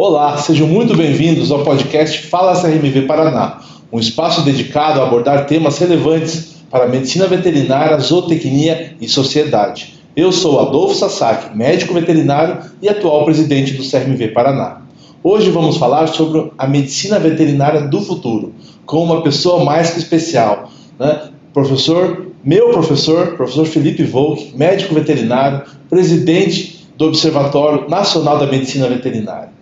Olá, sejam muito bem-vindos ao podcast Fala CRMV Paraná, um espaço dedicado a abordar temas relevantes para a medicina veterinária, zootecnia e sociedade. Eu sou Adolfo Sasaki, médico veterinário e atual presidente do CRMV Paraná. Hoje vamos falar sobre a medicina veterinária do futuro, com uma pessoa mais que especial, professor Felipe Volk, médico veterinário, presidente do Observatório Nacional da Medicina Veterinária.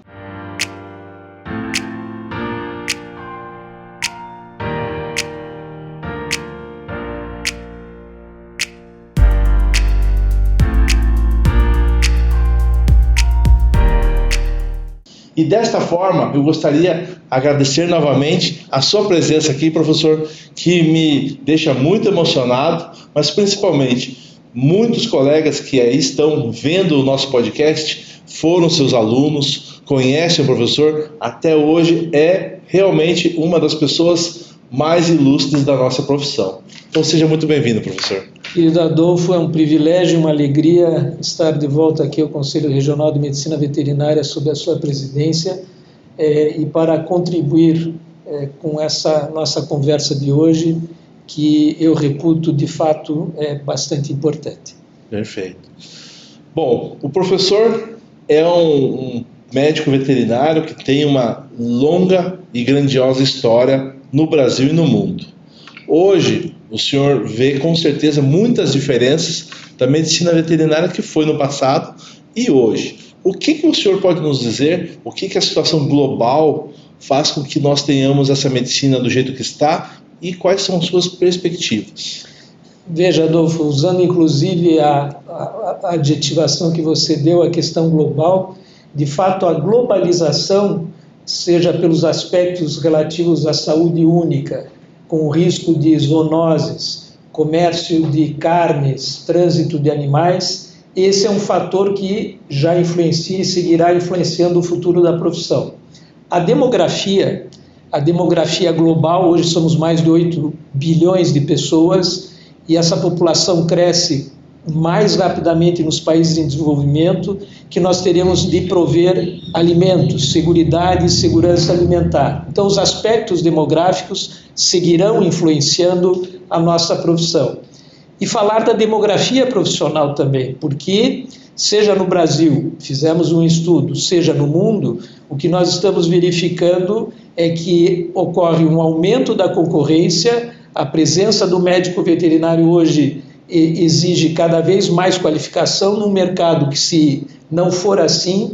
E desta forma, eu gostaria de agradecer novamente a sua presença aqui, professor, que me deixa muito emocionado, mas principalmente muitos colegas que aí estão vendo o nosso podcast foram seus alunos, conhecem o professor, até hoje é realmente uma das pessoas mais ilustres da nossa profissão. Então seja muito bem-vindo, professor. Querido Adolfo, é um privilégio e uma alegria estar de volta aqui ao Conselho Regional de Medicina Veterinária sob a sua presidência e para contribuir com essa nossa conversa de hoje, que eu reputo de fato bastante importante. Perfeito. Bom, o professor é um médico veterinário que tem uma longa e grandiosa história no Brasil e no mundo. Hoje, o senhor vê com certeza muitas diferenças da medicina veterinária que foi no passado e hoje. O que o senhor pode nos dizer? O que a situação global faz com que nós tenhamos essa medicina do jeito que está e quais são as suas perspectivas? Veja, Adolfo, usando inclusive a adjetivação que você deu, a questão global, de fato a globalização, seja pelos aspectos relativos à saúde única, com o risco de zoonoses, comércio de carnes, trânsito de animais, esse é um fator que já influencia e seguirá influenciando o futuro da profissão. A demografia global, hoje somos mais de 8 bilhões de pessoas e essa população cresce mais rapidamente nos países em desenvolvimento, que nós teremos de prover alimentos, seguridade e segurança alimentar. Então, os aspectos demográficos seguirão influenciando a nossa profissão. E falar da demografia profissional também, porque, seja no Brasil, fizemos um estudo, seja no mundo, o que nós estamos verificando é que ocorre um aumento da concorrência, a presença do médico veterinário hoje exige cada vez mais qualificação num mercado que, se não for assim,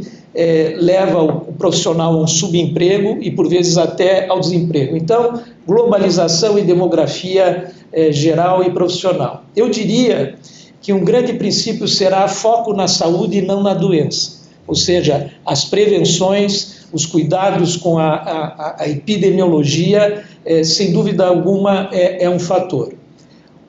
leva o profissional a um subemprego e, por vezes, até ao desemprego. Então, globalização e demografia geral e profissional. Eu diria que um grande princípio será foco na saúde e não na doença, ou seja, as prevenções, os cuidados com a epidemiologia, sem dúvida alguma, é um fator.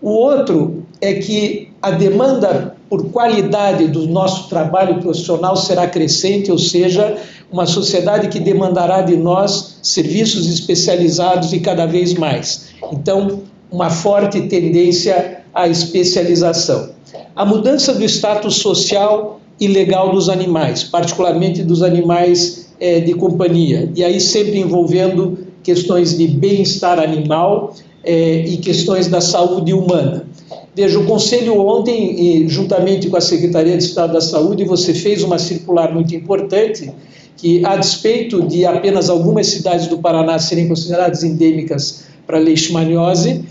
O outro é que a demanda por qualidade do nosso trabalho profissional será crescente, ou seja, uma sociedade que demandará de nós serviços especializados e cada vez mais. Então, uma forte tendência à especialização. A mudança do status social e legal dos animais, particularmente dos animais de companhia, e aí sempre envolvendo questões de bem-estar animal e questões da saúde humana. Veja, o Conselho ontem, juntamente com a Secretaria de Estado da Saúde, você fez uma circular muito importante que, a despeito de apenas algumas cidades do Paraná serem consideradas endêmicas para leishmaniose,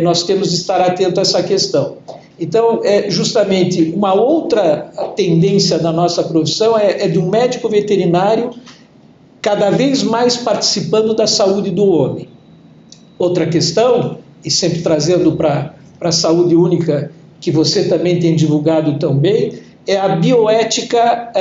nós temos de estar atento a essa questão. Então, justamente, uma outra tendência da nossa profissão é de um médico veterinário cada vez mais participando da saúde do homem. Outra questão, e sempre trazendo para a saúde única, que você também tem divulgado tão bem, é a bioética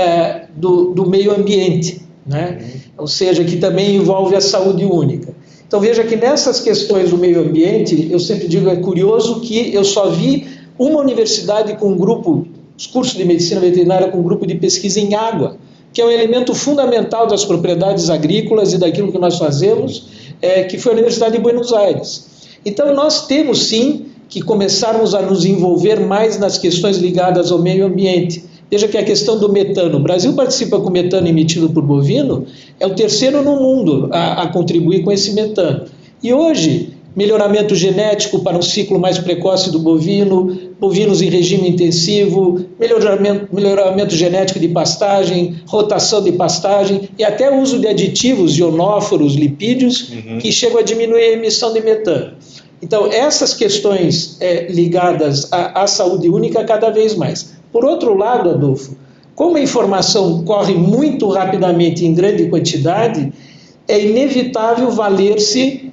do meio ambiente, né? Ou seja, que também envolve a saúde única. Então veja que nessas questões do meio ambiente, eu sempre digo, é curioso que eu só vi uma universidade com um grupo, os cursos de medicina veterinária com um grupo de pesquisa em água, que é um elemento fundamental das propriedades agrícolas e daquilo que nós fazemos, que foi a Universidade de Buenos Aires. Então nós temos sim que começarmos a nos envolver mais nas questões ligadas ao meio ambiente, Veja que a questão do metano, o Brasil participa com metano emitido por bovino, é o terceiro no mundo a contribuir com esse metano. E hoje, melhoramento genético para um ciclo mais precoce do bovino, bovinos em regime intensivo, melhoramento genético de pastagem, rotação de pastagem e até o uso de aditivos, ionóforos, lipídios, que chegam a diminuir a emissão de metano. Então, essas questões ligadas à saúde única cada vez mais. Por outro lado, Adolfo, como a informação corre muito rapidamente em grande quantidade, é inevitável valer-se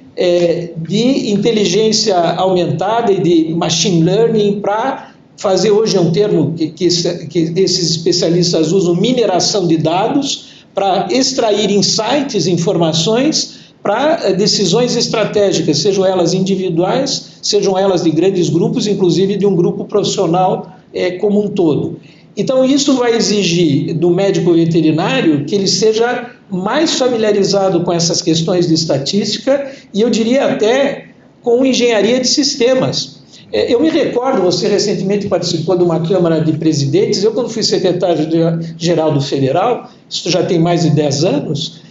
de inteligência aumentada e de machine learning para fazer, hoje é um termo que esses especialistas usam, mineração de dados, para extrair insights, informações, para decisões estratégicas, sejam elas individuais, sejam elas de grandes grupos, inclusive de um grupo profissional como um todo. Então, isso vai exigir do médico veterinário que ele seja mais familiarizado com essas questões de estatística e eu diria até com engenharia de sistemas. Eu me recordo, você recentemente participou de uma Câmara de Presidentes, eu quando fui secretário-geral do Federal, isso já tem mais de 10 anos,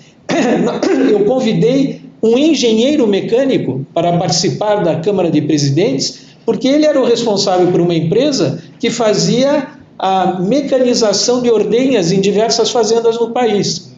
eu convidei um engenheiro mecânico para participar da Câmara de Presidentes, porque ele era o responsável por uma empresa que fazia a mecanização de ordenhas em diversas fazendas no país.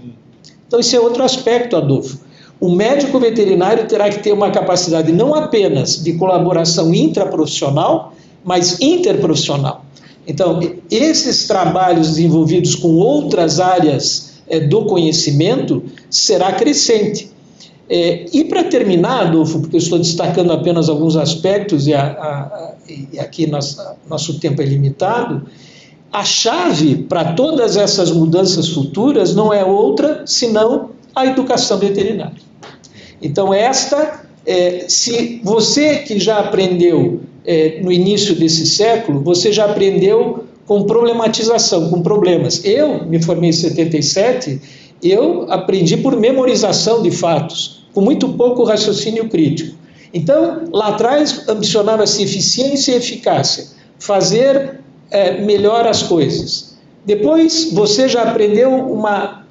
Então, esse é outro aspecto, Adolfo. O médico veterinário terá que ter uma capacidade não apenas de colaboração intraprofissional, mas interprofissional. Então, esses trabalhos desenvolvidos com outras áreas do conhecimento será crescente. E para terminar, Adolfo, porque eu estou destacando apenas alguns aspectos e aqui nosso tempo é limitado, a chave para todas essas mudanças futuras não é outra senão a educação veterinária. Então, se você que já aprendeu no início desse século, você já aprendeu com problematização, com problemas. Eu me formei em 77, eu aprendi por memorização de fatos, com muito pouco raciocínio crítico. Então, lá atrás, ambicionava-se eficiência e eficácia, fazer melhor as coisas. Depois, você já aprendeu um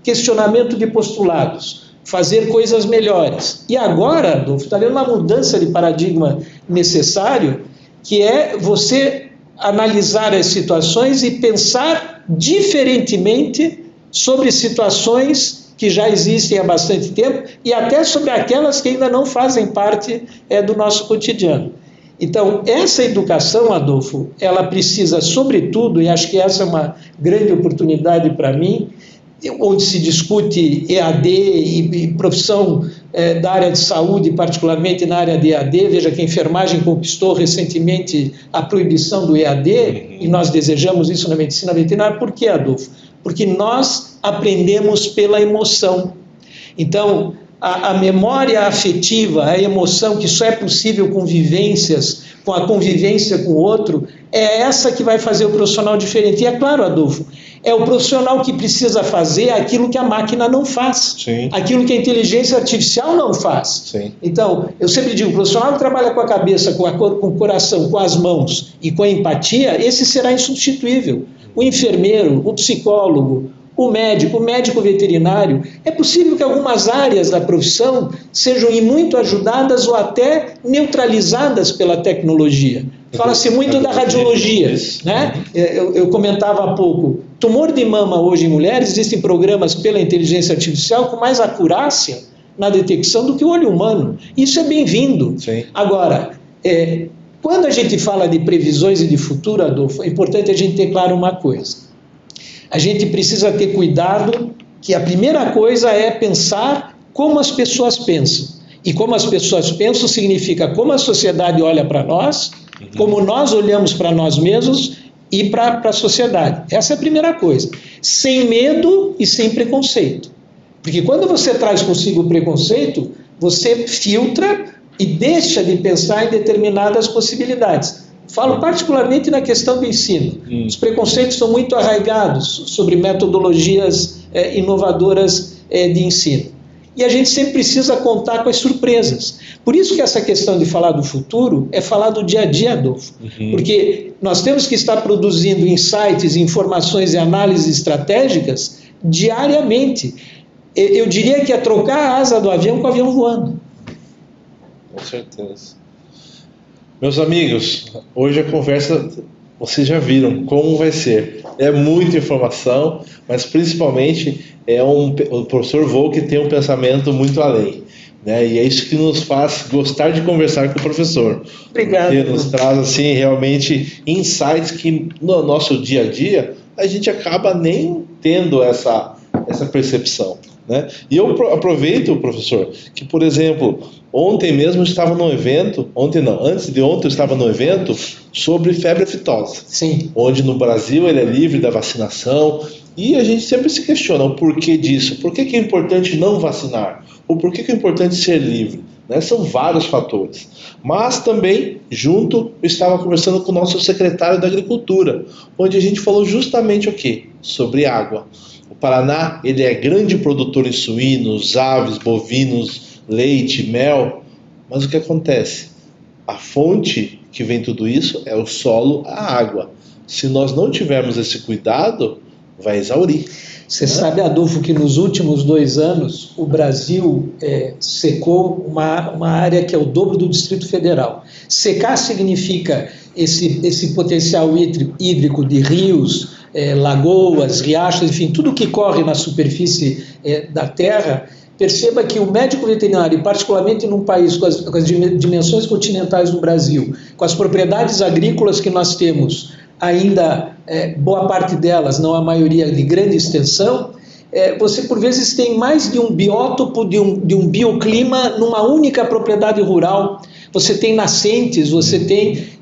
questionamento de postulados, fazer coisas melhores. E agora, Adolfo, está havendo uma mudança de paradigma necessário, que é você analisar as situações e pensar diferentemente sobre situações que já existem há bastante tempo e até sobre aquelas que ainda não fazem parte do nosso cotidiano. Então, essa educação, Adolfo, ela precisa, sobretudo, e acho que essa é uma grande oportunidade para mim, onde se discute EAD e profissão da área de saúde, particularmente na área de EAD. Veja que a enfermagem conquistou recentemente a proibição do EAD, e nós desejamos isso na medicina veterinária. Por quê, Adolfo? Porque nós aprendemos pela emoção. Então, a memória afetiva, a emoção, que só é possível com vivências, com a convivência com o outro, é essa que vai fazer o profissional diferente. E é claro, Adolfo, é o profissional que precisa fazer aquilo que a máquina não faz, sim, aquilo que a inteligência artificial não faz. Sim. Então, eu sempre digo, o profissional que trabalha com a cabeça, com o coração, com as mãos e com a empatia, esse será insubstituível. O enfermeiro, o psicólogo, o médico veterinário, é possível que algumas áreas da profissão sejam muito ajudadas ou até neutralizadas pela tecnologia. Fala-se muito da radiologia, né? Eu comentava há pouco, tumor de mama hoje em mulheres, existem programas pela inteligência artificial com mais acurácia na detecção do que o olho humano. Isso é bem-vindo. Agora, quando a gente fala de previsões e de futuro, Adolfo, é importante a gente ter claro uma coisa. A gente precisa ter cuidado que a primeira coisa é pensar como as pessoas pensam. E como as pessoas pensam significa como a sociedade olha para nós, como nós olhamos para nós mesmos e para a sociedade. Essa é a primeira coisa. Sem medo e sem preconceito. Porque quando você traz consigo o preconceito, você filtra e deixa de pensar em determinadas possibilidades. Falo particularmente na questão do ensino. Os preconceitos são muito arraigados sobre metodologias inovadoras de ensino. e a gente sempre precisa contar com as surpresas. Por isso que essa questão de falar do futuro é falar do dia a dia, Adolfo. Porque nós temos que estar produzindo insights, informações e análises estratégicas diariamente. Eu diria que é trocar a asa do avião com o avião voando. Com certeza. Meus amigos, hoje a conversa, vocês já viram como vai ser. É muita informação, mas principalmente o professor Volk tem um pensamento muito além, né? E é isso que nos faz gostar de conversar com o professor. Obrigado. Porque nos traz assim, realmente insights que no nosso dia a dia a gente acaba nem tendo essa percepção, né? E eu aproveito, professor, que, por exemplo, ontem mesmo eu estava num evento, antes de ontem eu estava num evento sobre febre aftosa. Sim. Onde no Brasil ele é livre da vacinação, e a gente sempre se questiona o porquê disso, por que é importante não vacinar, ou por que é importante ser livre, né? São vários fatores. Mas também, junto, eu estava conversando com o nosso secretário da Agricultura, onde a gente falou justamente o quê? Sobre água. O Paraná, ele é grande produtor em suínos, aves, bovinos, leite, mel, mas o que acontece? A fonte que vem tudo isso é o solo, a água. Se nós não tivermos esse cuidado, vai exaurir. Você sabe, Adolfo, que nos últimos 2 anos o Brasil secou uma área que é o dobro do Distrito Federal. Secar significa esse potencial hídrico de rios, lagoas, riachos, enfim, tudo que corre na superfície da terra. Perceba que o médico veterinário, particularmente num país com as dimensões continentais do Brasil, com as propriedades agrícolas que nós temos, ainda boa parte delas, não a maioria de grande extensão, você por vezes tem mais de um biótopo, de um bioclima numa única propriedade rural. Você tem nascentes,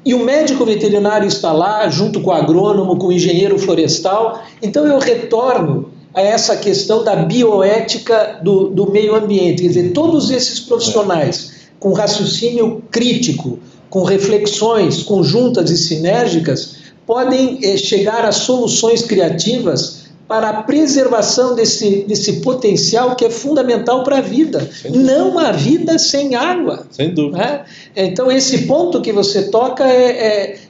e o médico veterinário está lá, junto com o agrônomo, com o engenheiro florestal. Então eu retorno a essa questão da bioética do meio ambiente. Quer dizer, todos esses profissionais com raciocínio crítico, com reflexões conjuntas e sinérgicas, podem chegar a soluções criativas para a preservação desse potencial que é fundamental para a vida. Não há vida sem água. Sem dúvida. Né? Então, esse ponto que você toca,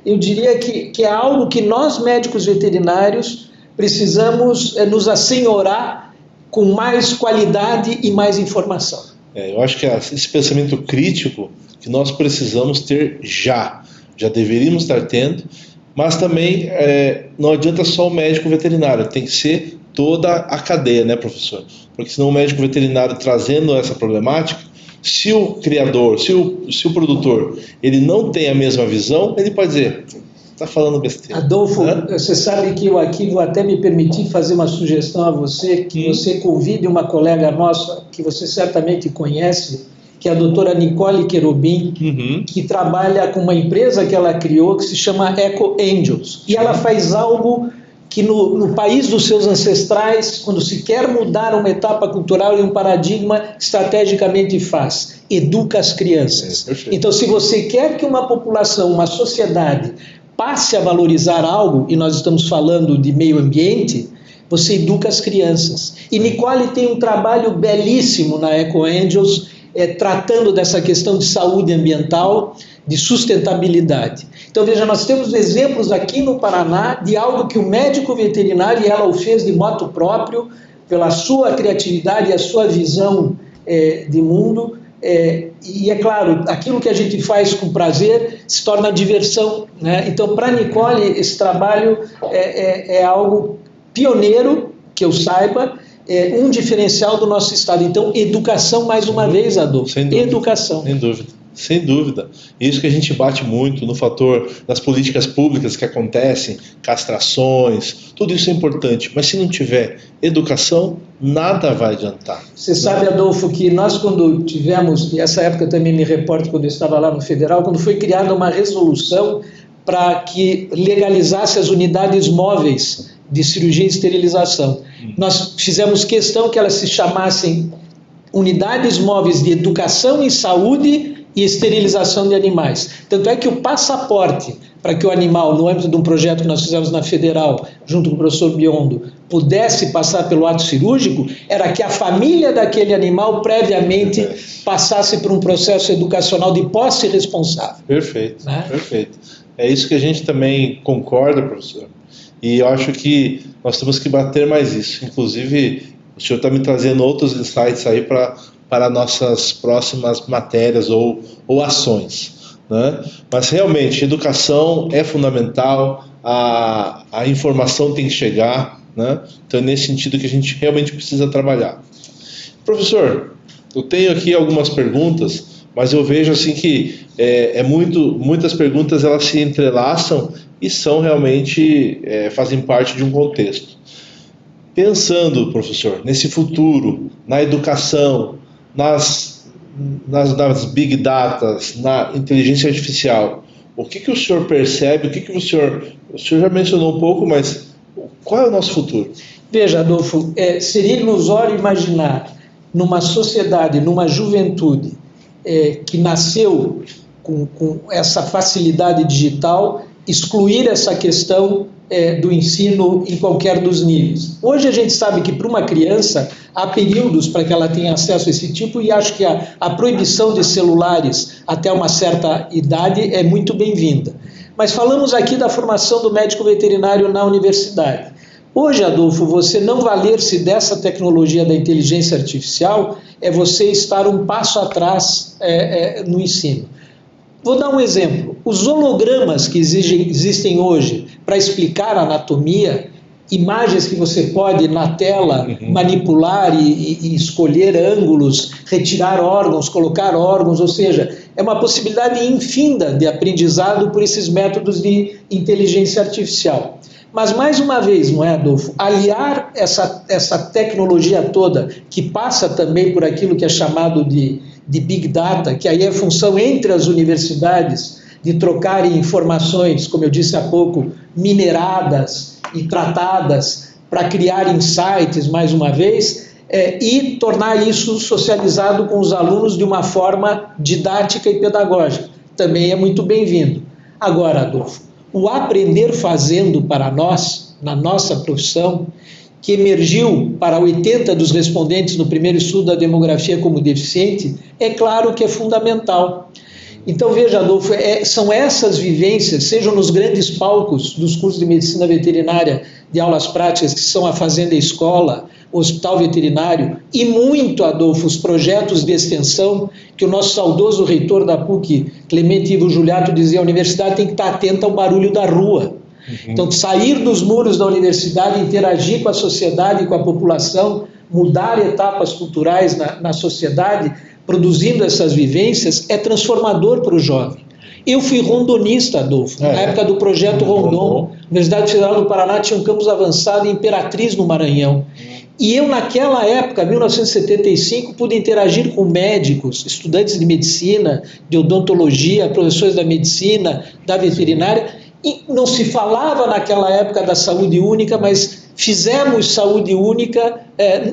eu diria que é algo que nós, médicos veterinários, precisamos nos assenhorar com mais qualidade e mais informação. Eu acho que esse pensamento crítico que nós precisamos ter já deveríamos estar tendo, mas também não adianta só o médico veterinário, tem que ser toda a cadeia, né, professor? Porque senão o médico veterinário trazendo essa problemática, se o criador, se o produtor, ele não tem a mesma visão, ele pode dizer, está falando besteira. Adolfo, você sabe que eu aqui vou até me permitir fazer uma sugestão a você, que você convide uma colega nossa, que você certamente conhece, que é a doutora Nicole Querubim, que trabalha com uma empresa que ela criou, que se chama Eco Angels. E ela faz algo que no país dos seus ancestrais, quando se quer mudar uma etapa cultural e um paradigma, estrategicamente faz. Educa as crianças. Então, se você quer que uma população, uma sociedade, passe a valorizar algo, e nós estamos falando de meio ambiente, você educa as crianças. E Nicole tem um trabalho belíssimo na Eco Angels, tratando dessa questão de saúde ambiental, de sustentabilidade. Então, veja, nós temos exemplos aqui no Paraná de algo que o médico veterinário, e ela o fez de motu próprio, pela sua criatividade e a sua visão de mundo, e é claro, aquilo que a gente faz com prazer se torna diversão, né? Então, para Nicole, esse trabalho é algo pioneiro, que eu saiba, um diferencial do nosso estado. Então, educação mais uma vez, Adolfo. Sem dúvida, educação. Sem dúvida. Isso que a gente bate muito no fator das políticas públicas que acontecem, castrações, tudo isso é importante, mas se não tiver educação, nada vai adiantar. Você sabe, Adolfo, que nós quando tivemos, e essa época eu também me reporto quando eu estava lá no Federal, quando foi criada uma resolução para que legalizasse as unidades móveis de cirurgia e esterilização. Nós fizemos questão que elas se chamassem Unidades Móveis de Educação em Saúde e esterilização de animais. Tanto é que o passaporte para que o animal, no âmbito de um projeto que nós fizemos na Federal, junto com o professor Biondo, pudesse passar pelo ato cirúrgico, era que a família daquele animal previamente passasse por um processo educacional de posse responsável. Perfeito, né? Perfeito. É isso que a gente também concorda, professor. E eu acho que nós temos que bater mais isso. Inclusive, o senhor está me trazendo outros insights aí para nossas próximas matérias ou ações, né? Mas realmente, educação é fundamental, a informação tem que chegar, né? Então é nesse sentido que a gente realmente precisa trabalhar. Professor, eu tenho aqui algumas perguntas, mas eu vejo assim que muitas perguntas elas se entrelaçam e são realmente, fazem parte de um contexto. Pensando, professor, nesse futuro, na educação, nas big datas, na inteligência artificial, o que o senhor percebe, o senhor já mencionou um pouco, mas qual é o nosso futuro? Veja, Adolfo, seria ilusório imaginar numa sociedade, numa juventude que nasceu com essa facilidade digital, excluir essa questão do ensino em qualquer dos níveis. Hoje a gente sabe que para uma criança há períodos para que ela tenha acesso a esse tipo, e acho que a proibição de celulares até uma certa idade é muito bem-vinda. Mas falamos aqui da formação do médico veterinário na universidade. Hoje, Adolfo, você não valer-se dessa tecnologia da inteligência artificial é você estar um passo atrás no ensino. Vou dar um exemplo. Os hologramas que existem hoje para explicar a anatomia, imagens que você pode na tela manipular e escolher ângulos, retirar órgãos, colocar órgãos, ou seja, é uma possibilidade infinda de aprendizado por esses métodos de inteligência artificial. Mas, mais uma vez, não é, Adolfo? Aliar essa tecnologia toda, que passa também por aquilo que é chamado de Big Data, que aí é função entre as universidades de trocarem informações, como eu disse há pouco, mineradas e tratadas para criar insights, mais uma vez, e tornar isso socializado com os alunos de uma forma didática e pedagógica. Também é muito bem-vindo. Agora, Adolfo, o aprender fazendo para nós, na nossa profissão, que emergiu para 80% dos respondentes no primeiro estudo da demografia como deficiente, é claro que é fundamental. Então, veja, Adolfo, são essas vivências, sejam nos grandes palcos dos cursos de medicina veterinária de aulas práticas, que são a Fazenda Escola, o Hospital Veterinário, e muito, Adolfo, os projetos de extensão, que o nosso saudoso reitor da PUC, Clemente Ivo Juliato, dizia: a universidade tem que estar atenta ao barulho da rua. Então, sair dos muros da universidade, interagir com a sociedade e com a população, mudar etapas culturais na sociedade, produzindo essas vivências, é transformador para o jovem. Eu fui rondonista, Adolfo, na época do Projeto Rondon. A Universidade Federal do Paraná tinha um campus avançado em Imperatriz, no Maranhão. E eu, naquela época, 1975, pude interagir com médicos, estudantes de medicina, de odontologia, professores da medicina, da veterinária, e não se falava naquela época da saúde única, mas fizemos saúde única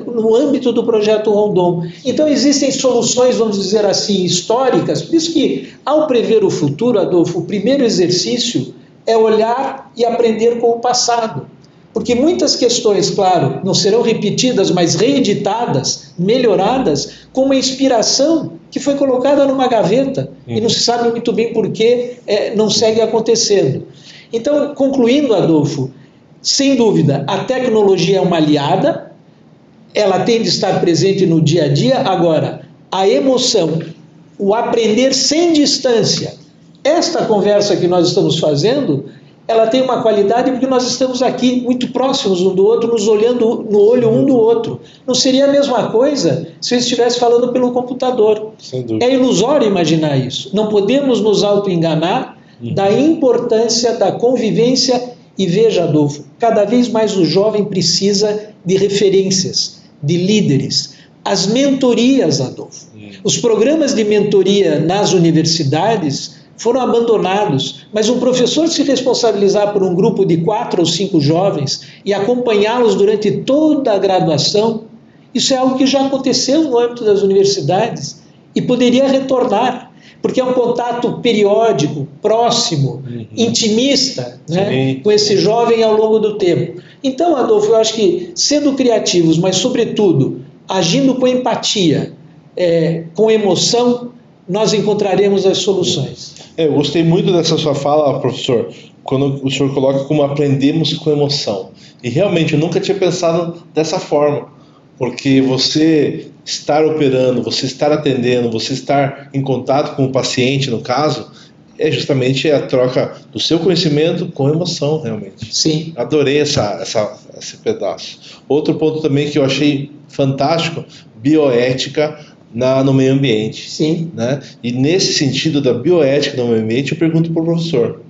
no âmbito do Projeto Rondon. Então existem soluções, vamos dizer assim, históricas, por isso que, ao prever o futuro, Adolfo, o primeiro exercício é olhar e aprender com o passado. Porque muitas questões, claro, não serão repetidas, mas reeditadas, melhoradas, com uma inspiração que foi colocada numa gaveta e não se sabe muito bem por que não segue acontecendo. Então, concluindo, Adolfo, sem dúvida, a tecnologia é uma aliada, ela tem de estar presente no dia a dia. Agora, a emoção, o aprender sem distância, esta conversa que nós estamos fazendo, ela tem uma qualidade porque nós estamos aqui muito próximos um do outro, nos olhando no olho um do outro. Não seria a mesma coisa se eu estivesse falando pelo computador. É ilusório imaginar isso. Não podemos nos auto-enganar da importância da convivência. E veja, Adolfo, cada vez mais o jovem precisa de referências, de líderes. As mentorias, Adolfo. Os programas de mentoria nas universidades foram abandonados, mas um professor se responsabilizar por um grupo de 4 ou 5 jovens e acompanhá-los durante toda a graduação, isso é algo que já aconteceu no âmbito das universidades e poderia retornar, porque é um contato periódico, próximo, intimista, né, com esse jovem ao longo do tempo. Então, Adolfo, eu acho que sendo criativos, mas sobretudo agindo com empatia, com emoção, nós encontraremos as soluções. Eu gostei muito dessa sua fala, professor, quando o senhor coloca como aprendemos com emoção. E realmente eu nunca tinha pensado dessa forma, porque você estar operando, você estar atendendo, você estar em contato com o paciente, no caso, é justamente a troca do seu conhecimento com emoção, realmente. Sim. Adorei esse pedaço. Outro ponto também que eu achei fantástico, bioética no meio ambiente. Sim. Né? E nesse sentido da bioética no meio ambiente, eu pergunto para o professor,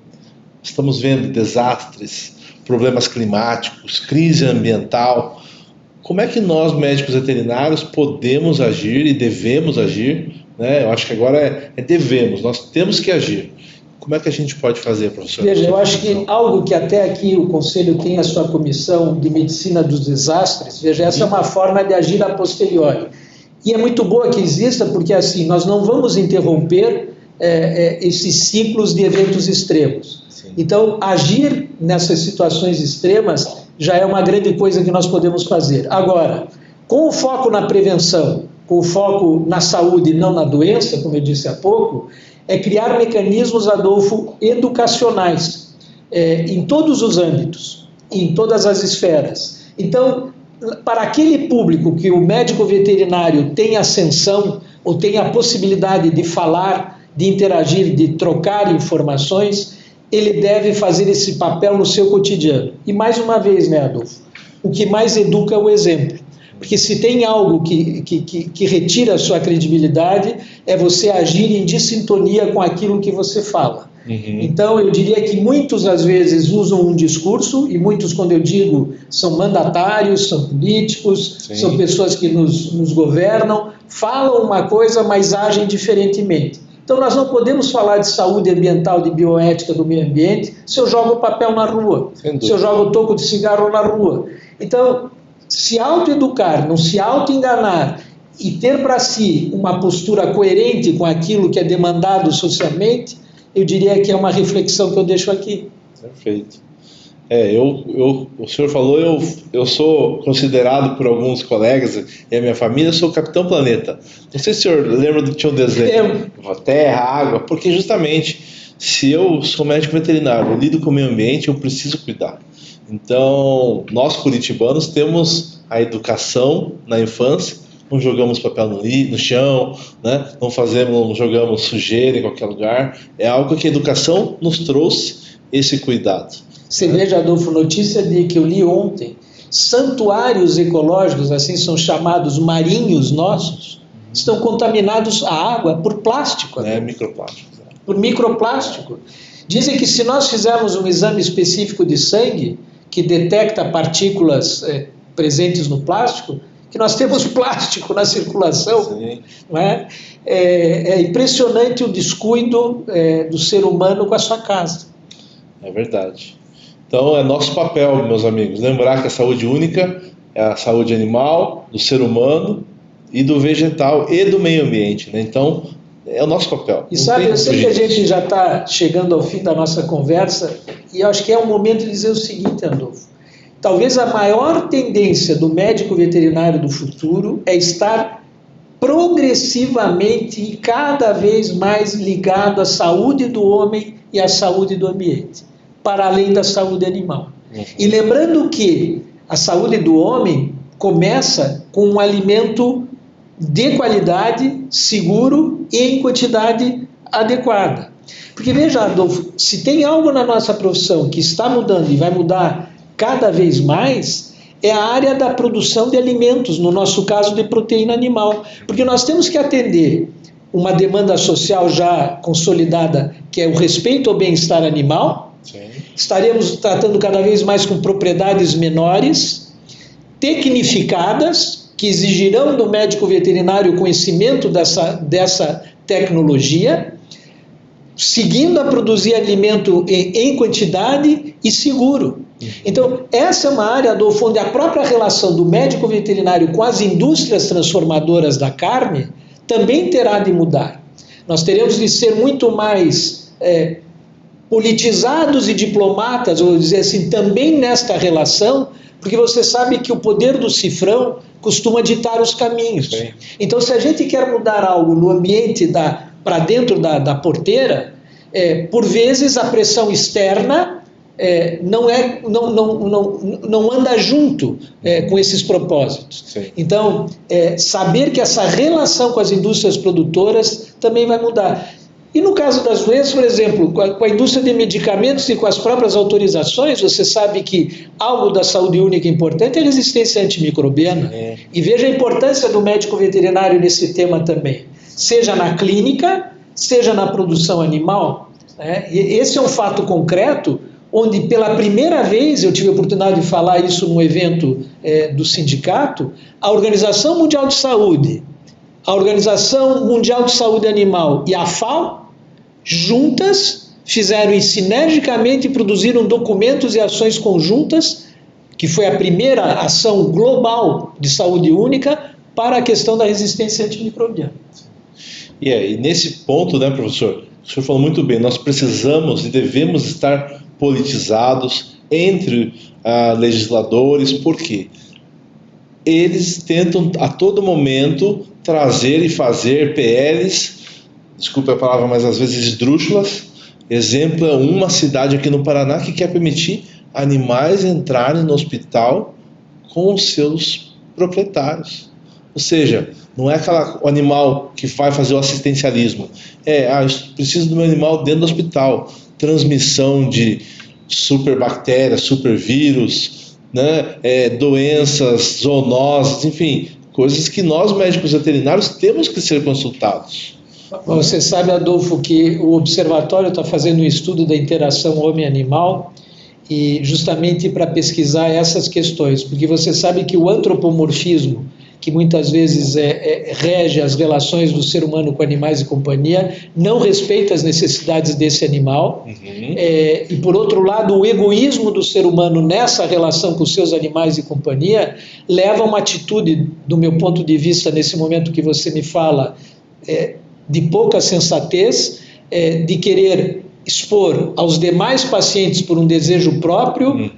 estamos vendo desastres, problemas climáticos, crise ambiental, como é que nós, médicos veterinários, podemos agir e devemos agir, né? Eu acho que agora devemos, nós temos que agir. Como é que a gente pode fazer, professor? Veja, eu acho que algo que até aqui o Conselho tem a sua comissão de medicina dos desastres, veja, essa é uma forma de agir a posteriori. E é muito boa que exista, porque assim, nós não vamos interromper esses ciclos de eventos extremos. Sim. Então, agir nessas situações extremas já é uma grande coisa que nós podemos fazer. Agora, com o foco na prevenção, com o foco na saúde e não na doença, como eu disse há pouco, é criar mecanismos, Adolfo, educacionais, em todos os âmbitos, em todas as esferas. Então, para aquele público que o médico veterinário tem ascensão ou tem a possibilidade de falar, de interagir, de trocar informações, ele deve fazer esse papel no seu cotidiano. E mais uma vez, né, Adolfo, o que mais educa é o exemplo. Porque se tem algo que retira a sua credibilidade, é você agir em dissintonia com aquilo que você fala. Então, eu diria que muitos, às vezes, usam um discurso, e muitos, quando eu digo, são mandatários, são políticos, Sim. São pessoas que nos governam, falam uma coisa, mas agem diferentemente. Então, nós não podemos falar de saúde ambiental, de bioética do meio ambiente, se eu jogo o papel na rua, se eu jogo o toco de cigarro na rua. Então, se autoeducar, não se autoenganar e ter para si uma postura coerente com aquilo que é demandado socialmente, eu diria que é uma reflexão que eu deixo aqui. Perfeito. O senhor falou, eu sou considerado por alguns colegas e a minha família, eu sou o Capitão Planeta. Não sei se o senhor lembra do que tinha um desenho. Terra, água, porque justamente, se eu sou médico veterinário, eu lido com o meio ambiente, eu preciso cuidar. Então, nós curitibanos temos a educação na infância, não jogamos papel no chão, né? Não jogamos sujeira em qualquer lugar. É algo que a educação nos trouxe, esse cuidado. Você veja, Adolfo, notícia que eu li ontem, santuários ecológicos, assim são chamados marinhos nossos, estão contaminados a água por plástico. Microplástico. Por microplástico. Dizem que se nós fizermos um exame específico de sangue, que detecta partículas presentes no plástico, que nós temos plástico na circulação. Não é? É impressionante o descuido do ser humano com a sua casa. É verdade. Então é nosso papel, meus amigos, lembrar que a saúde única é a saúde animal, do ser humano e do vegetal e do meio ambiente, né? Então é o nosso papel. E sabe, eu sei que a gente já está chegando ao fim da nossa conversa e eu acho que é o momento de dizer o seguinte, Adolfo. Talvez a maior tendência do médico veterinário do futuro é estar progressivamente e cada vez mais ligado à saúde do homem e à saúde do ambiente, para além da saúde animal. E lembrando que a saúde do homem começa com um alimento de qualidade, seguro e em quantidade adequada. Porque veja, Adolfo, se tem algo na nossa profissão que está mudando e vai mudar cada vez mais, é a área da produção de alimentos, no nosso caso de proteína animal. Porque nós temos que atender uma demanda social já consolidada, que é o respeito ao bem-estar animal. Sim. Estaremos tratando cada vez mais com propriedades menores, tecnificadas, que exigirão do médico veterinário o conhecimento dessa tecnologia, seguindo a produzir alimento em quantidade e seguro. Então, essa é uma área, Adolfo, onde a própria relação do médico veterinário com as indústrias transformadoras da carne também terá de mudar. Nós teremos de ser muito mais politizados e diplomatas, vou dizer assim, também nesta relação, porque você sabe que o poder do cifrão costuma ditar os caminhos. Sim. Então, se a gente quer mudar algo no ambiente para dentro da porteira, por vezes a pressão externa não anda junto com esses propósitos. Sim. Então, saber que essa relação com as indústrias produtoras também vai mudar. E no caso das doenças, por exemplo, com a indústria de medicamentos e com as próprias autorizações, você sabe que algo da saúde única importante é a resistência antimicrobiana. E veja a importância do médico veterinário nesse tema também, seja na clínica, seja na produção animal. E esse é um fato concreto, onde pela primeira vez, eu tive a oportunidade de falar isso num evento do sindicato, a Organização Mundial de Saúde, a Organização Mundial de Saúde Animal e a FAO, juntas, fizeram e sinergicamente produziram documentos e ações conjuntas, que foi a primeira ação global de saúde única para a questão da resistência antimicrobiana. E nesse ponto, né, professor, o senhor falou muito bem, nós precisamos e devemos estar politizados entre legisladores, porque eles tentam a todo momento trazer e fazer PLs, desculpe a palavra, mas às vezes esdrúxulas. Exemplo é uma cidade aqui no Paraná que quer permitir animais entrarem no hospital com os seus proprietários. Ou seja, não é o animal que vai fazer o assistencialismo. Eu preciso do meu animal dentro do hospital. Transmissão de superbactérias, supervírus, né? Doenças, zoonoses, enfim, coisas que nós, médicos veterinários, temos que ser consultados. Você sabe, Adolfo, que o Observatório está fazendo um estudo da interação homem-animal e justamente para pesquisar essas questões, porque você sabe que o antropomorfismo, que muitas vezes rege as relações do ser humano com animais e companhia, não respeita as necessidades desse animal. E, por outro lado, o egoísmo do ser humano nessa relação com os seus animais e companhia leva a uma atitude, do meu ponto de vista, nesse momento que você me fala, de pouca sensatez, de querer expor aos demais pacientes por um desejo próprio,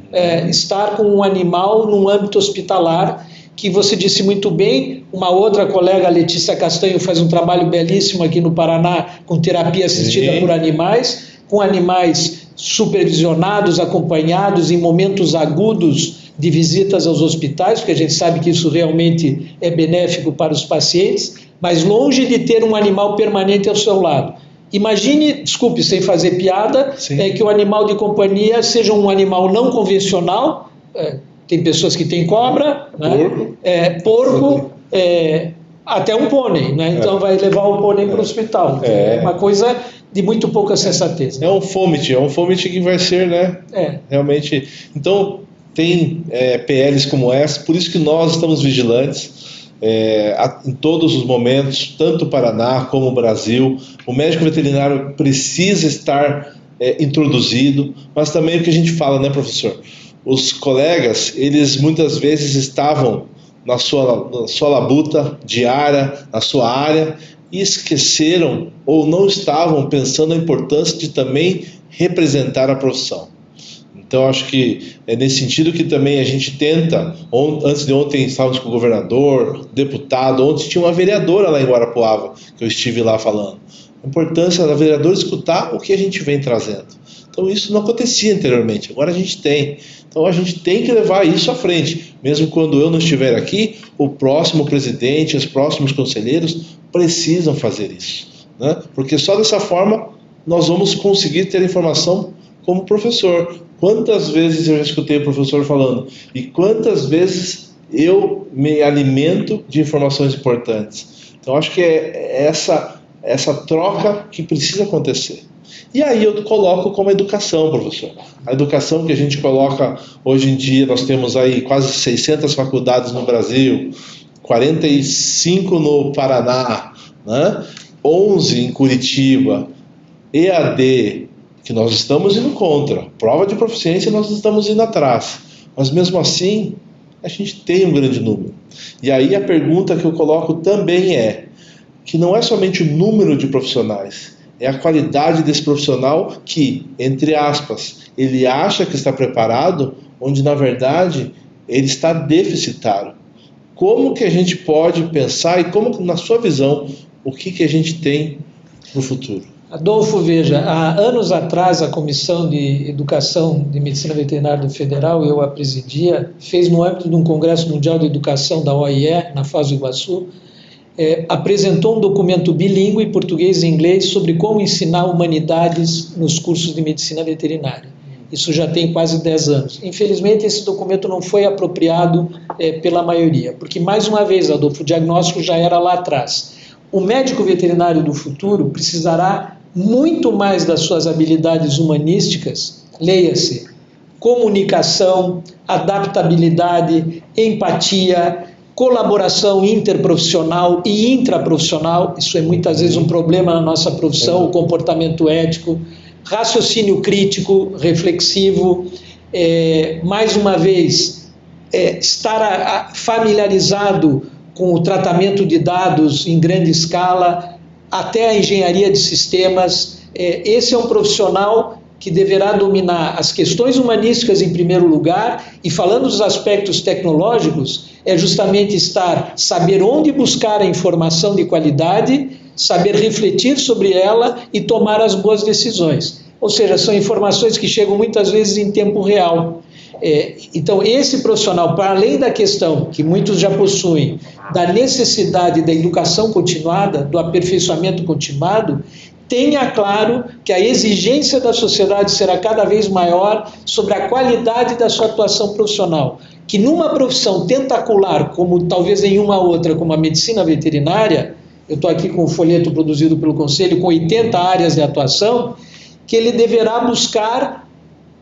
estar com um animal num âmbito hospitalar, que você disse muito bem. Uma outra colega, Letícia Castanho, faz um trabalho belíssimo aqui no Paraná com terapia assistida por animais, com animais supervisionados, acompanhados em momentos agudos de visitas aos hospitais, porque a gente sabe que isso realmente é benéfico para os pacientes, mas longe de ter um animal permanente ao seu lado. Imagine, desculpe, sem fazer piada, que o animal de companhia seja um animal não convencional. Tem pessoas que têm cobra, porco, até um pônei, né? Então vai levar o pônei para o hospital. É uma coisa de muito pouca sensatez. É um fômite que vai ser, né? Realmente. Então, tem PLs como essa, por isso que nós estamos vigilantes. Em todos os momentos, tanto o Paraná como o Brasil, o médico veterinário precisa estar introduzido, mas também o que a gente fala, né, professor? Os colegas, eles muitas vezes estavam na sua labuta diária, na sua área, e esqueceram ou não estavam pensando na importância de também representar a profissão. Então, acho que é nesse sentido que também a gente tenta. Antes de ontem estávamos com o governador, deputado, ontem tinha uma vereadora lá em Guarapuava, que eu estive lá falando. A importância da vereadora escutar o que a gente vem trazendo. Então, isso não acontecia anteriormente, agora a gente tem. Então, a gente tem que levar isso à frente. Mesmo quando eu não estiver aqui, o próximo presidente, os próximos conselheiros precisam fazer isso, né? Porque só dessa forma nós vamos conseguir ter informação como professor. Quantas vezes eu já escutei o professor falando e quantas vezes eu me alimento de informações importantes. Então, acho que é essa troca que precisa acontecer. E aí eu coloco como educação, professor. A educação que a gente coloca hoje em dia, nós temos aí quase 600 faculdades no Brasil, 45 no Paraná, né? 11 em Curitiba, EAD, que nós estamos indo contra, prova de proficiência nós estamos indo atrás, mas mesmo assim a gente tem um grande número. E aí a pergunta que eu coloco também é: que não é somente o número de profissionais, é a qualidade desse profissional que, entre aspas, ele acha que está preparado, onde na verdade ele está deficitário. Como que a gente pode pensar e como, na sua visão, o que a gente tem no futuro? Adolfo, veja, há anos atrás a Comissão de Educação de Medicina Veterinária do Federal, eu a presidia, fez no âmbito de um Congresso Mundial de Educação da OIE, na Foz do Iguaçu, apresentou um documento bilíngue, português e inglês, sobre como ensinar humanidades nos cursos de medicina veterinária. Isso já tem quase 10 anos. Infelizmente, esse documento não foi apropriado pela maioria, porque, mais uma vez, Adolfo, o diagnóstico já era lá atrás. O médico veterinário do futuro precisará muito mais das suas habilidades humanísticas, leia-se, comunicação, adaptabilidade, empatia, colaboração interprofissional e intraprofissional, isso é muitas vezes um problema na nossa profissão, o comportamento ético, raciocínio crítico, reflexivo, mais uma vez, estar familiarizado com o tratamento de dados em grande escala, até a engenharia de sistemas. Esse é um profissional que deverá dominar as questões humanísticas em primeiro lugar, e falando dos aspectos tecnológicos, é justamente saber onde buscar a informação de qualidade, saber refletir sobre ela e tomar as boas decisões. Ou seja, são informações que chegam muitas vezes em tempo real. Então, esse profissional, para além da questão que muitos já possuem, da necessidade da educação continuada, do aperfeiçoamento continuado, tenha claro que a exigência da sociedade será cada vez maior sobre a qualidade da sua atuação profissional, que numa profissão tentacular, como talvez nenhuma outra, como a medicina veterinária, eu estou aqui com o folheto produzido pelo Conselho, com 80 áreas de atuação, que ele deverá buscar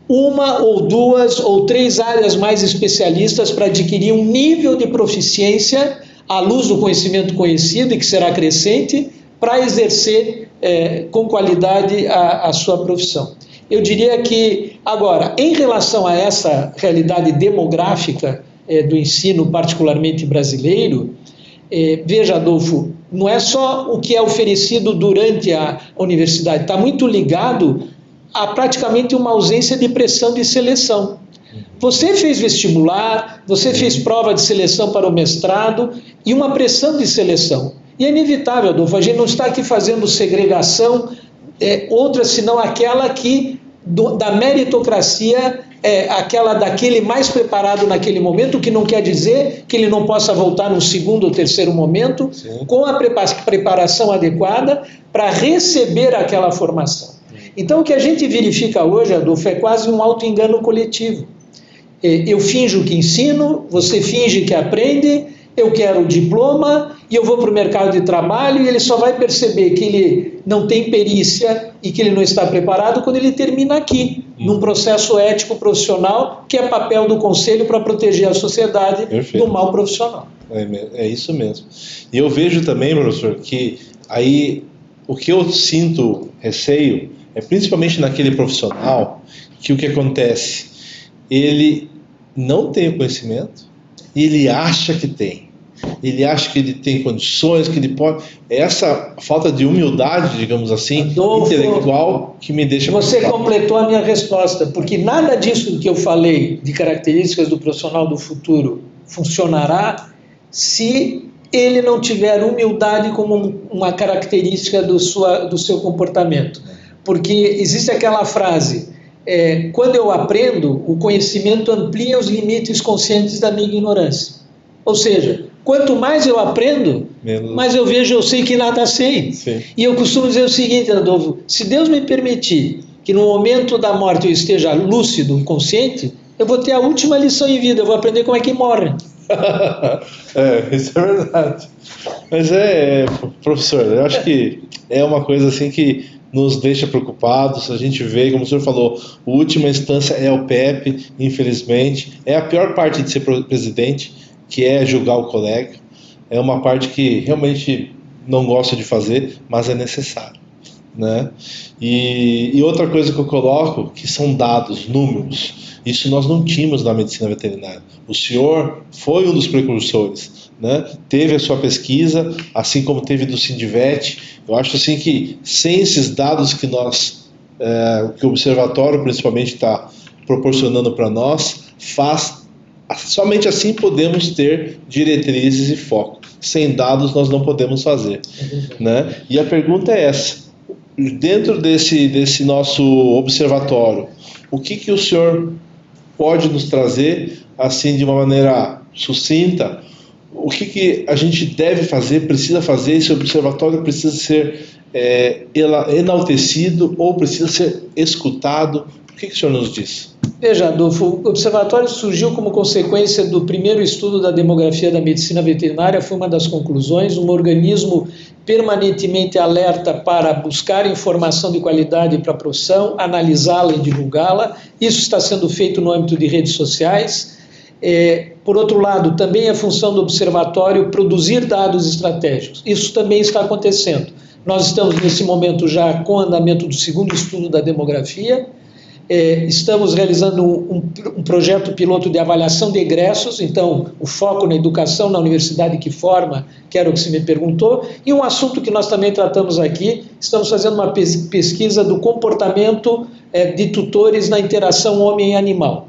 uma ou duas ou três áreas mais especialistas para adquirir um nível de proficiência à luz do conhecimento conhecido e que será crescente, para exercer com qualidade a sua profissão. Eu diria que, agora, em relação a essa realidade demográfica do ensino, particularmente brasileiro, veja, Adolfo, não é só o que é oferecido durante a universidade, está muito ligado a praticamente uma ausência de pressão de seleção. Você fez vestibular, você fez prova de seleção para o mestrado e uma pressão de seleção. E é inevitável, Adolfo, a gente não está aqui fazendo segregação, outra senão aquela que, da meritocracia, aquela daquele mais preparado naquele momento, que não quer dizer que ele não possa voltar no segundo ou terceiro momento, sim, com a preparação adequada para receber aquela formação. Então, o que a gente verifica hoje, Adolfo, é quase um auto-engano coletivo. Eu finjo que ensino, você finge que aprende, eu quero o diploma e eu vou para o mercado de trabalho, e ele só vai perceber que ele não tem perícia e que ele não está preparado quando ele termina aqui, num processo ético profissional, que é papel do Conselho para proteger a sociedade do mal profissional. É isso mesmo. E eu vejo também, professor, que aí o que eu sinto receio é principalmente naquele profissional que o que acontece, ele não tem o conhecimento e ele acha que tem. Ele acha que ele tem condições, que ele pode... É essa falta de humildade, digamos assim, Adolfo, intelectual, que me deixa... Você completou a minha resposta, porque nada disso que eu falei de características do profissional do futuro funcionará se ele não tiver humildade como uma característica do seu comportamento. Porque existe aquela frase, quando eu aprendo, o conhecimento amplia os limites conscientes da minha ignorância. Ou seja, quanto mais eu aprendo, mais eu vejo, eu sei que nada sei. Sim. E eu costumo dizer o seguinte, Adolfo, se Deus me permitir que no momento da morte eu esteja lúcido, consciente, eu vou ter a última lição em vida, eu vou aprender como é que morre. Isso é verdade. Mas professor, eu acho que é uma coisa assim que nos deixa preocupados. A gente vê, como o senhor falou, a última instância é o PEP, infelizmente. É a pior parte de ser presidente, que é julgar o colega. É uma parte que realmente não gosto de fazer, mas é necessário, né? E outra coisa que eu coloco, que são dados, números. Isso nós não tínhamos na medicina veterinária. O senhor foi um dos precursores, né? Teve a sua pesquisa, assim como teve do Sindvet. Eu acho assim que sem esses dados que que o observatório principalmente está proporcionando para nós, somente assim podemos ter diretrizes e foco. Sem dados nós não podemos fazer, né? E a pergunta é essa: dentro desse nosso observatório, o que o senhor pode nos trazer, assim, de uma maneira sucinta? O que a gente deve fazer, precisa fazer? Esse observatório precisa ser enaltecido ou precisa ser escutado? O que o senhor nos diz? Veja, Adolfo, o observatório surgiu como consequência do primeiro estudo da demografia da medicina veterinária, foi uma das conclusões, um organismo permanentemente alerta para buscar informação de qualidade para a profissão, analisá-la e divulgá-la. Isso está sendo feito no âmbito de redes sociais. Por outro lado, também é função do observatório produzir dados estratégicos. Isso também está acontecendo. Nós estamos nesse momento já com o andamento do segundo estudo da demografia. Estamos realizando um projeto piloto de avaliação de egressos, então o foco na educação na universidade que forma, que era o que se me perguntou, e um assunto que nós também tratamos aqui, estamos fazendo uma pesquisa do comportamento de tutores na interação homem-animal,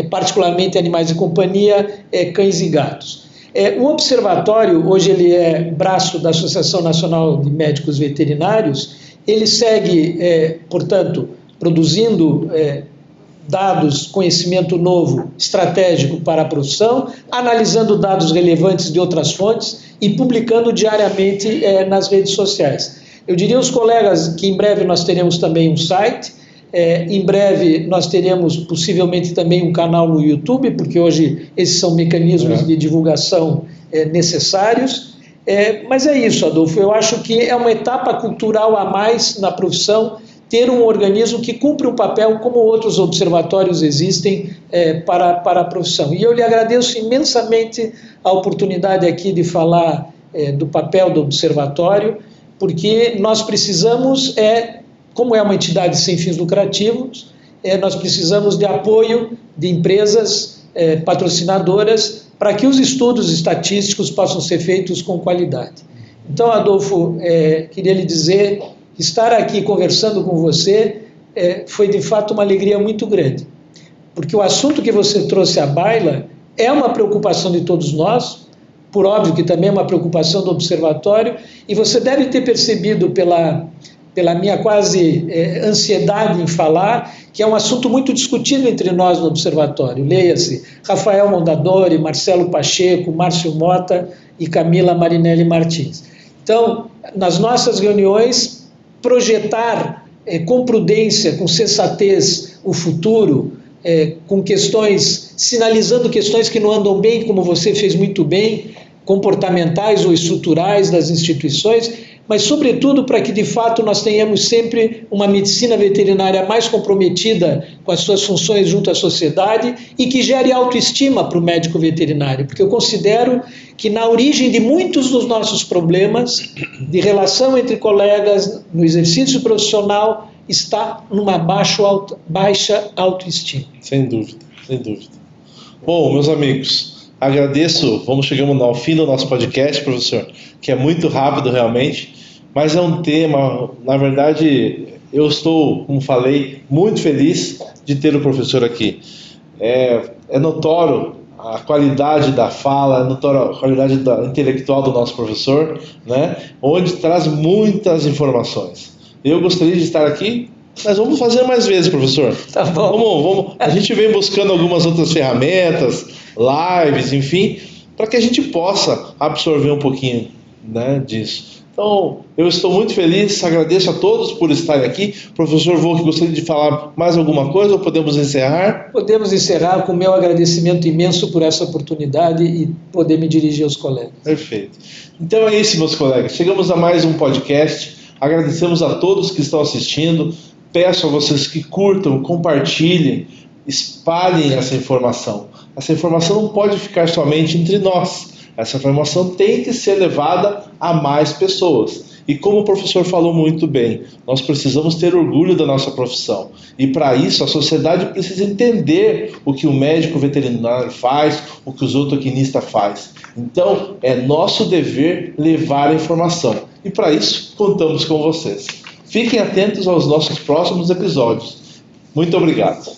particularmente animais de companhia, cães e gatos. O observatório, hoje ele é braço da Associação Nacional de Médicos Veterinários, ele segue, portanto, produzindo dados, conhecimento novo, estratégico para a profissão, analisando dados relevantes de outras fontes e publicando diariamente nas redes sociais. Eu diria aos colegas que em breve nós teremos também um site, em breve nós teremos possivelmente também um canal no YouTube, porque hoje esses são mecanismos de divulgação necessários. Mas é isso, Adolfo, eu acho que é uma etapa cultural a mais na profissão, ter um organismo que cumpre um papel como outros observatórios existem para a profissão. E eu lhe agradeço imensamente a oportunidade aqui de falar do papel do observatório, porque nós precisamos, como é uma entidade sem fins lucrativos, nós precisamos de apoio de empresas patrocinadoras para que os estudos estatísticos possam ser feitos com qualidade. Então, Adolfo, queria lhe dizer, estar aqui conversando com você foi de fato uma alegria muito grande, porque o assunto que você trouxe à baila é uma preocupação de todos nós, por óbvio que também é uma preocupação do observatório, e você deve ter percebido pela minha quase ansiedade em falar, que é um assunto muito discutido entre nós no observatório. Leia-se Rafael Mondadori, Marcelo Pacheco, Márcio Mota e Camila Marinelli Martins. Então, nas nossas reuniões, projetar com prudência, com sensatez o futuro, com questões, sinalizando questões que não andam bem, como você fez muito bem, comportamentais ou estruturais das instituições, mas sobretudo para que de fato nós tenhamos sempre uma medicina veterinária mais comprometida com as suas funções junto à sociedade e que gere autoestima para o médico veterinário, porque eu considero que na origem de muitos dos nossos problemas de relação entre colegas no exercício profissional está numa baixa autoestima. Sem dúvida, sem dúvida. Bom, meus amigos, agradeço, chegamos ao fim do nosso podcast, professor, que é muito rápido realmente, mas é um tema, na verdade, eu estou, como falei, muito feliz de ter o professor aqui. É notório a qualidade da fala, é notório a qualidade intelectual do nosso professor, né? Onde traz muitas informações. Eu gostaria de estar aqui, mas vamos fazer mais vezes, professor. Tá bom. A gente vem buscando algumas outras ferramentas, lives, enfim, para que a gente possa absorver um pouquinho, né, disso. Então, eu estou muito feliz, agradeço a todos por estarem aqui. Professor Volk, gostaria de falar mais alguma coisa ou podemos encerrar? Podemos encerrar com o meu agradecimento imenso por essa oportunidade e poder me dirigir aos colegas. Perfeito. Então é isso, meus colegas. Chegamos a mais um podcast. Agradecemos a todos que estão assistindo. Peço a vocês que curtam, compartilhem, espalhem essa informação. Essa informação não pode ficar somente entre nós. Essa informação tem que ser levada a mais pessoas. E como o professor falou muito bem, nós precisamos ter orgulho da nossa profissão. E para isso a sociedade precisa entender o que o médico veterinário faz, o que o zootecnista faz. Então é nosso dever levar a informação. E para isso contamos com vocês. Fiquem atentos aos nossos próximos episódios. Muito obrigado.